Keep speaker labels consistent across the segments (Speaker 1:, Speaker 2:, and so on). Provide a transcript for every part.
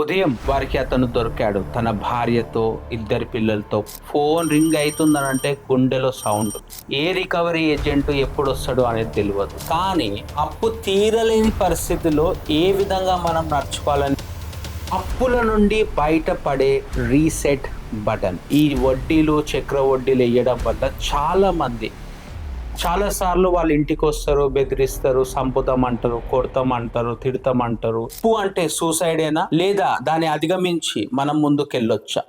Speaker 1: ఉదయం వారికి అతను దొరికాడు. తన భార్యతో, ఇద్దరి పిల్లలతో. ఫోన్ రింగ్ అయితుందనంటే గుండెలో సౌండ్. ఏ రికవరీ ఏజెంట్ ఎప్పుడొస్తాడో అనేది తెలవదు. కానీ అప్పు తీరలేని పరిస్థితిలో ఏ విధంగా మనం నడుచుకోవాలని, అప్పుల నుండి బయటపడే రీసెట్ బటన్. ఈ వడ్డీలు, చక్ర వడ్డీలు ఎయ్యడం వల్ల చాలా సార్లు వాళ్ళ ఇంటికి వస్తారు, బెదిరిస్తారు, సంపుతామంటారు, కొడతామంటారు, తిడతామంటారు. అప్పు అంటే సూసైడేనా, లేదా దాన్ని అధిగమించి మనం ముందుకెళ్ళొచ్చా?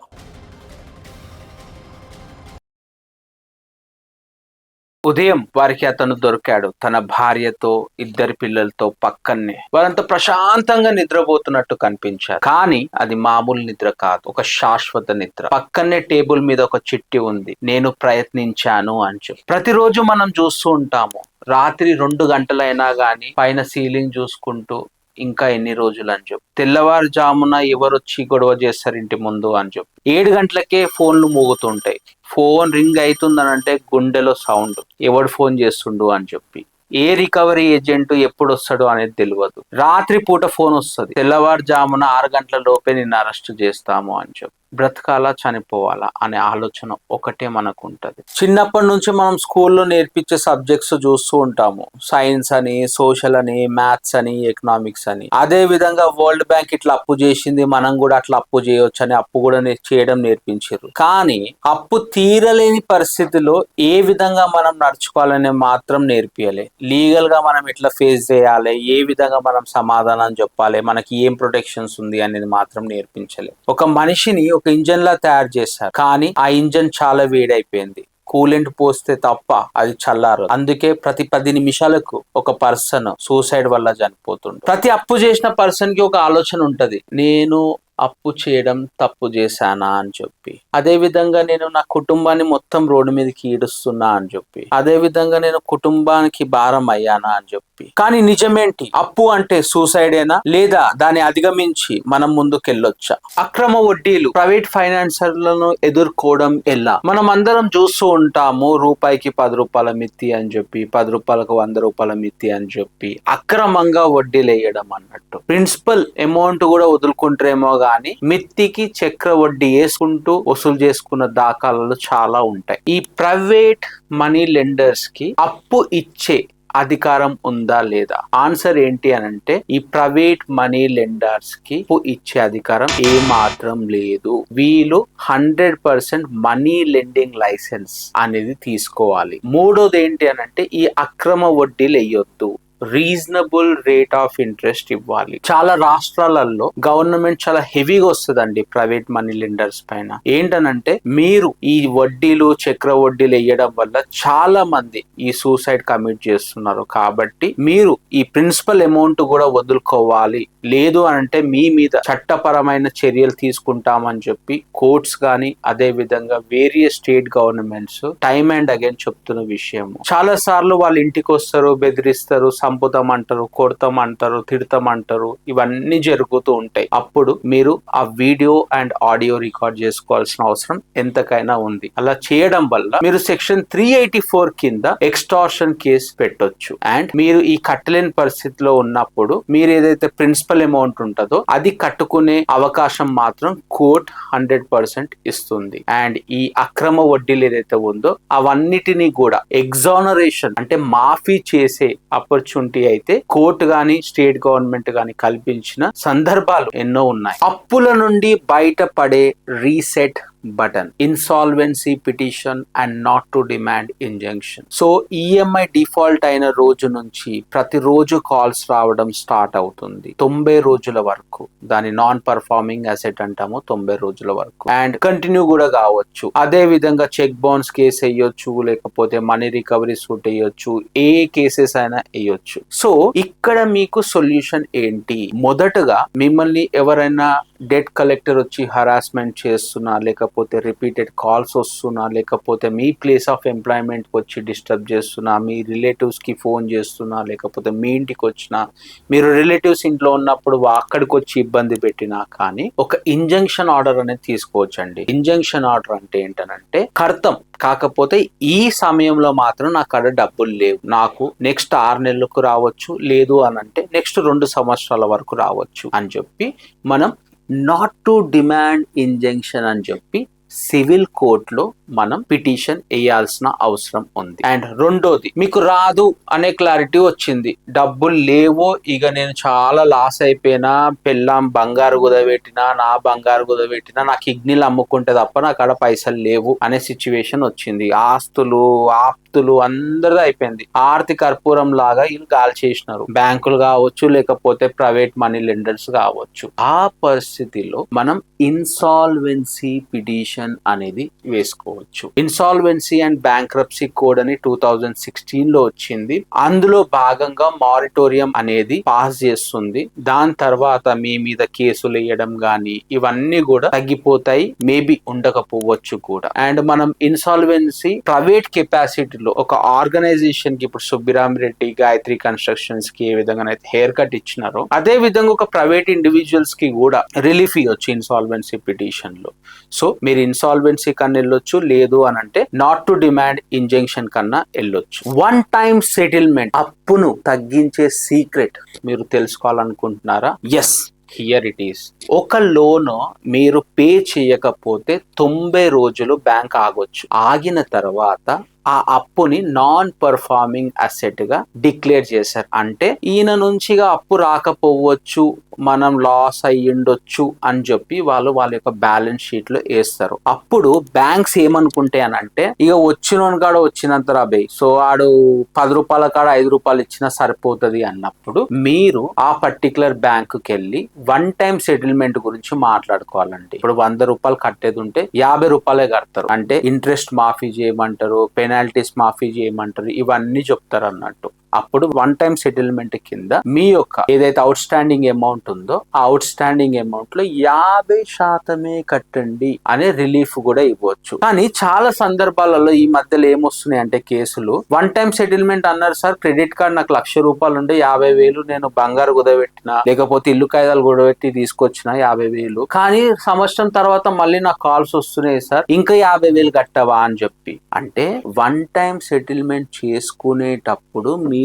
Speaker 1: ఉదయం వారికి అతను దొరికాడు. తన భార్యతో, ఇద్దరి పిల్లలతో పక్కనే. వారంతా ప్రశాంతంగా నిద్రపోతున్నట్టు కనిపించారు. కానీ అది మామూలు నిద్ర కాదు. ఒక శాశ్వత నిద్ర. పక్కనే టేబుల్ మీద ఒక చిట్టి ఉంది. నేను ప్రయత్నించాను అని చెప్పి. ప్రతిరోజు మనం చూస్తూ ఉంటాము. రాత్రి 2 గంటలైనా గాని పైన సీలింగ్ చూసుకుంటూ ఇంకా ఎన్ని రోజులు అని చెప్పి, తెల్లవారుజామున ఎవరొచ్చి గొడవ చేస్తారు ఇంటి ముందు అని చెప్పి, 7 గంటలకే ఫోన్లు మోగుతుంటాయి. ఫోన్ రింగ్ అయితుందనంటే గుండెలో సౌండ్. ఎవడు ఫోన్ చేస్తుండు అని చెప్పి, ఏ రికవరీ ఏజెంట్ ఎప్పుడు వస్తాడో అనేది తెలియదు. రాత్రి పూట ఫోన్ వస్తుంది, తెల్లవారుజామున 6 గంటల లోపే నిన్ను అరెస్ట్ చేస్తాము అని చెప్పి. బ్రతకాలా, చనిపోవాలా అనే ఆలోచన ఒకటే మనకు ఉంటది. చిన్నప్పటి నుంచి మనం స్కూల్లో నేర్పించే సబ్జెక్ట్స్ చూస్తూ ఉంటాము. సైన్స్ అని, సోషల్ అని, మ్యాథ్స్ అని, ఎకనామిక్స్ అని. అదే విధంగా వరల్డ్ బ్యాంక్ ఇట్లా అప్పు చేసింది, మనం కూడా అట్లా అప్పు చేయొచ్చు అని అప్పు కూడా చేయడం నేర్పించారు. కానీ అప్పు తీరలేని పరిస్థితిలో ఏ విధంగా మనం నడుచుకోవాలని మాత్రం నేర్పియలే. లీగల్ గా మనం ఎట్లా ఫేస్ చేయాలి, ఏ విధంగా మనం సమాధానం చెప్పాలి, మనకి ఏం ప్రొటెక్షన్స్ ఉంది అనేది మాత్రం నేర్పించలే. ఒక మనిషిని ఒక ఇంజన్ లా తయారు చేశారు, కానీ ఆ ఇంజన్ చాలా వేడైపోయింది. కూలెంట్ పోస్తే తప్ప అది చల్లారు. అందుకే ప్రతి 10 నిమిషాలకు ఒక పర్సన్ సూసైడ్ వల్ల చనిపోతుండు. ప్రతి అప్పు చేసిన పర్సన్ కి ఒక ఆలోచన ఉంటది, నేను అప్పు చేయడం తప్పు చేశానా అని చెప్పి. అదే విధంగా నేను నా కుటుంబాన్ని మొత్తం రోడ్డు మీదకి ఈడుస్తున్నా అని చెప్పి. అదే విధంగా నేను కుటుంబానికి భారం అయ్యానా అని చెప్పి. కానీ నిజమేంటి? అప్పు అంటే సూసైడేనా, లేదా దాన్ని అధిగమించి మనం ముందుకెళ్ళొచ్చా? అక్రమ వడ్డీలు, ప్రైవేట్ ఫైనాన్సర్లను ఎదుర్కోవడం ఎలా? మనం అందరం చూస్తూ ఉంటాము. రూపాయికి 10 రూపాయల మిత్తి అని చెప్పి, 10 రూపాయలకు 100 రూపాయల మిత్తి అని చెప్పి అక్రమంగా వడ్డీలు వేయడం అన్నట్టు. ప్రిన్సిపల్ అమౌంట్ కూడా వదులుకుంటారేమో గాని మిత్తికి చక్ర వడ్డీ వేసుకుంటూ వసూలు చేసుకున్న దాఖలాలు చాలా ఉంటాయి. ఈ ప్రైవేట్ మనీ లెండర్స్ కి అప్పు ఇచ్చే అధికారం ఉందా లేదా? ఆన్సర్ ఏంటి అని అంటే, ఈ ప్రైవేట్ మనీ లెండర్స్ కి అప్పు ఇచ్చే అధికారం ఏ మాత్రం లేదు. వీళ్ళు 100% మనీ లెండింగ్ లైసెన్స్ అనేది తీసుకోవాలి. మూడోది ఏంటి అని అంటే, ఈ అక్రమ వడ్డీలు వేయొద్దు, రీజనబుల్ రేట్ ఆఫ్ ఇంట్రెస్ట్ ఇవ్వాలి. చాలా రాష్ట్రాలలో గవర్నమెంట్ చాలా హెవీగా వస్తుందండి ప్రైవేట్ మనీ లెండర్స్ పైన. ఏంటనంటే, మీరు ఈ వడ్డీలు, చక్ర వడ్డీలు వేయడం వల్ల చాలా మంది ఈ సూసైడ్ కమిట్ చేస్తున్నారు. కాబట్టి మీరు ఈ ప్రిన్సిపల్ అమౌంట్ కూడా వదులుకోవాలి. లేదు అనంటే మీ మీద చట్టపరమైన చర్యలు తీసుకుంటామని చెప్పి కోర్ట్స్ గాని, అదే విధంగా various state governments time and again చెప్తున్న విషయం. చాలా సార్లు వాళ్ళ ఇంటికి వస్తారు, బెదిరిస్తారు, సంపుతామంటారు, కొడతామంటారు, తిడతామంటారు. ఇవన్నీ జరుగుతూ ఉంటాయి. అప్పుడు మీరు ఆ వీడియో అండ్ ఆడియో రికార్డ్ చేసుకోవాల్సిన అవసరం ఎంతకైనా ఉంది. అలా చేయడం వల్ల మీరు సెక్షన్ 384 కింద ఎక్స్టార్షన్ కేసు పెట్టొచ్చు. అండ్ మీరు ఈ కట్టలేని పరిస్థితిలో ఉన్నప్పుడు మీరు ఏదైతే ప్రిన్సిపల్ అమౌంట్ ఉంటుందో అది కట్టుకునే అవకాశం మాత్రం కోర్ట్ 100% ఇస్తుంది. అండ్ ఈ అక్రమ వడ్డీలు ఏదైతే ఉందో అవన్నిటినీ కూడా ఎగ్జానరేషన్ అంటే మాఫీ చేసే ఆపర్చునిటీ అయితే కోర్టు గాని, స్టేట్ గవర్నమెంట్ గాని కల్పించిన సందర్భాలు ఎన్నో ఉన్నాయి. అప్పుల నుండి బయటపడే reset button, insolvency petition and not to demand injunction. So EMI default అయిన రోజు నుంచి ప్రతిరోజు కాల్స్ రావడం స్టార్ట్ అవుతుంది. 90 రోజుల వరకు దాని నాన్ పర్ఫార్మింగ్ అసెట్ అంటాము. 90 రోజుల వరకు అండ్ కంటిన్యూ కూడా కావచ్చు. అదే విధంగా చెక్ బౌన్స్ కేసు వేయొచ్చు, లేకపోతే మనీ రికవరీ సూట్ వేయొచ్చు, ఏ కేసెస్ అయినా వేయొచ్చు. సో ఇక్కడ మీకు సొల్యూషన్ ఏంటి? మొదటగా మిమ్మల్ని ఎవరైనా డెట్ కలెక్టర్ వచ్చి హరాస్మెంట్ చేస్తున్నా, లేకపోతే రిపీటెడ్ కాల్స్ వస్తున్నా, లేకపోతే మీ ప్లేస్ ఆఫ్ ఎంప్లాయ్మెంట్ వచ్చి డిస్టర్బ్ చేస్తున్నా, మీ రిలేటివ్స్ కి ఫోన్ చేస్తున్నా, లేకపోతే మీ ఇంటికి వచ్చినా, మీరు రిలేటివ్స్ ఇంట్లో ఉన్నప్పుడు అక్కడికి వచ్చి ఇబ్బంది పెట్టినా కానీ ఒక ఇంజంక్షన్ ఆర్డర్ అనేది తీసుకోవచ్చండి. ఇంజంక్షన్ ఆర్డర్ అంటే ఏంటనంటే కర్తం. కాకపోతే ఈ సమయంలో మాత్రం నా కాడ డబ్బులు లేవు, నాకు నెక్స్ట్ 6 నెలలకు రావచ్చు, లేదు అని అంటే నెక్స్ట్ 2 సంవత్సరాల వరకు రావచ్చు అని చెప్పి మనం నాట్ టు డిమాండ్ ఇంజంక్షన్ అని చెప్పి సివిల్ కోర్టులో మనం పిటిషన్ వేయాల్సిన అవసరం ఉంది. అండ్ రెండోది, మీకు రాదు అనే క్లారిటీ వచ్చింది, డబ్బులు లేవో, ఇక నేను చాలా లాస్ అయిపోయినా, పెళ్ళాం బంగారు కుదబెట్టినా, నా బంగారు కుదబెట్టినా, నా కిడ్నీలు అమ్ముకుంటే తప్ప నాకు అక్కడ పైసలు లేవు అనే సిచ్యువేషన్ వచ్చింది, ఆస్తులు ఆప్తులు అందరిది అయిపోయింది, ఆర్థిక కర్పూరం లాగా వీళ్ళు గాలి చేసినారు, బ్యాంకులు కావచ్చు లేకపోతే ప్రైవేట్ మనీ లెండర్స్ కావచ్చు. ఆ పరిస్థితిలో మనం ఇన్సాల్వెన్సీ పిటిషన్ అనేది వేసుకోవచ్చు. ఇన్సాల్వెన్సీ అండ్ బ్యాంక్రప్సీ కోడ్ అని 2016 లో వచ్చింది. అందులో భాగంగా మారిటోరియం అనేది పాస్ చేస్తుంది. దాని తర్వాత మీ మీద కేసులు వేయడం గానీ ఇవన్నీ కూడా తగ్గిపోతాయి, మేబీ ఉండకపోవచ్చు కూడా. అండ్ మనం ఇన్సాల్వెన్సీ ప్రైవేట్ కెపాసిటీలో ఒక ఆర్గనైజేషన్ కి, ఇప్పుడు సుబ్బిరామిరెడ్డి గాయత్రి కన్స్ట్రక్షన్స్ కి ఏ విధంగా అయితే హెయిర్ కట్ ఇచ్చినారో, అదే విధంగా ఒక ప్రైవేట్ ఇండివిజువల్స్ కి కూడా రిలీఫ్ ఇవ్వచ్చు ఇన్సాల్వెన్సీ పిటిషన్ లో. సో మీరు ఇన్సాల్వెన్సీ కన్నా వెళ్ళొచ్చు, లేదు అని అంటే నాట్ టు డిమాండ్ ఇంజంక్షన్ కన్నా వెళ్ళొచ్చు. వన్ టైం సెటిల్మెంట్, అప్పును తగ్గించే సీక్రెట్ మీరు తెలుసుకోవాలనుకుంటున్నారా? Yes, here it is. ఒక లోన్ మీరు పే చేయకపోతే 90 రోజులు బ్యాంక్ ఆగొచ్చు. ఆగిన తర్వాత ఆ అప్పుని నాన్ పర్ఫార్మింగ్ అసెట్ గా డిక్లేర్ చేశారు. అంటే ఈయన నుంచి అప్పు రాకపోవచ్చు, మనం లాస్ అయ్యిండొచ్చు అని చెప్పి వాళ్ళ యొక్క బ్యాలెన్స్ షీట్ లో వేస్తారు. అప్పుడు బ్యాంక్స్ ఏమనుకుంటే అని అంటే, ఇక వచ్చిన కాడ వచ్చినంత రాబే, సో ఆడు 10 రూపాయల కాడ 5 రూపాయలు ఇచ్చినా సరిపోతుంది అన్నప్పుడు మీరు ఆ పర్టికులర్ బ్యాంకు కెళ్ళి వన్ టైం సెటిల్మెంట్ గురించి మాట్లాడుకోవాలండి. ఇప్పుడు 100 రూపాయలు కట్టేది ఉంటే 50 రూపాయలే కడతారు. అంటే ఇంట్రెస్ట్ మాఫీ చేయమంటారు, పెనాల్టీస్ మాఫీ చేయమంటారు, ఇవన్నీ చెప్తారు అన్నట్టు. అప్పుడు వన్ టైం సెటిల్మెంట్ కింద మీ యొక్క ఏదైతే అవుట్ స్టాండింగ్ అమౌంట్ ఉందో ఆ అవుట్ స్టాండింగ్ అమౌంట్ లో 50% కట్టండి అనే రిలీఫ్ కూడా ఇవ్వచ్చు. కానీ చాలా సందర్భాలలో ఈ మధ్యలో ఏమొస్తున్నాయి అంటే కేసులు, వన్ టైం సెటిల్మెంట్ అన్నారు సార్, క్రెడిట్ కార్డ్ నాకు 1,00,000 రూపాయలు ఉంటే 50,000 నేను బంగారు కుదబెట్టినా లేకపోతే ఇల్లు కాయిదాలు కుదబెట్టి తీసుకొచ్చిన 50,000, కానీ సంవత్సరం తర్వాత మళ్ళీ నాకు కాల్స్ వస్తున్నాయి సార్, ఇంకా 50,000 కట్టవా అని చెప్పి. అంటే వన్ టైం సెటిల్మెంట్ చేసుకునేటప్పుడు మీరు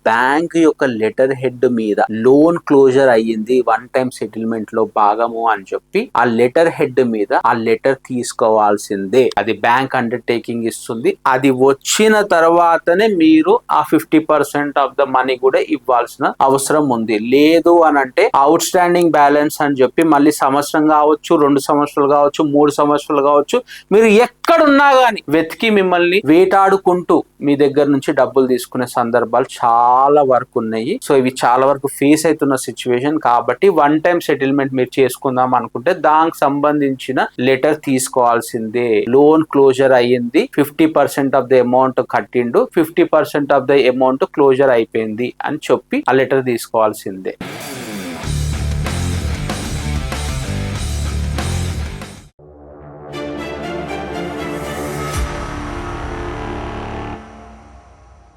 Speaker 1: బ్యాంక్ యొక్క లెటర్ హెడ్ మీద లోన్ క్లోజర్ అయ్యింది వన్ టైం సెటిల్మెంట్ లో భాగము అని చెప్పి ఆ లెటర్ హెడ్ మీద ఆ లెటర్ తీసుకోవాల్సిందే. అది బ్యాంక్ అండర్టేకింగ్ ఇస్తుంది. అది వచ్చిన తర్వాతనే మీరు ఆ 50% ఆఫ్ ద మనీ కూడా ఇవ్వాల్సిన అవసరం ఉంది. లేదు అని అంటే అవుట్ స్టాండింగ్ బ్యాలెన్స్ అని చెప్పి మళ్ళీ సంవత్సరం కావచ్చు, 2 సంవత్సరాలు కావచ్చు, 3 సంవత్సరాలు కావచ్చు, మీరు ఎక్కడున్నా గానీ వెతికి మిమ్మల్ని వేటాడుకుంటూ మీ దగ్గర నుంచి డబ్బులు తీసుకునే సందర్భాలు చాలా వరకు ఉన్నాయి. సో ఇవి చాలా వరకు ఫేస్ అవుతున్న సిచ్యువేషన్. కాబట్టి వన్ టైం సెటిల్మెంట్ మీరు చేసుకుందాం అనుకుంటే దానికి సంబంధించిన లెటర్ తీసుకోవాల్సిందే. లోన్ క్లోజర్ అయ్యింది, 50% ఆఫ్ ద అమౌంట్ కట్టిండు, 50% ఆఫ్ ద అమౌంట్ క్లోజర్ అయిపోయింది అని చెప్పి ఆ లెటర్ తీసుకోవాల్సిందే.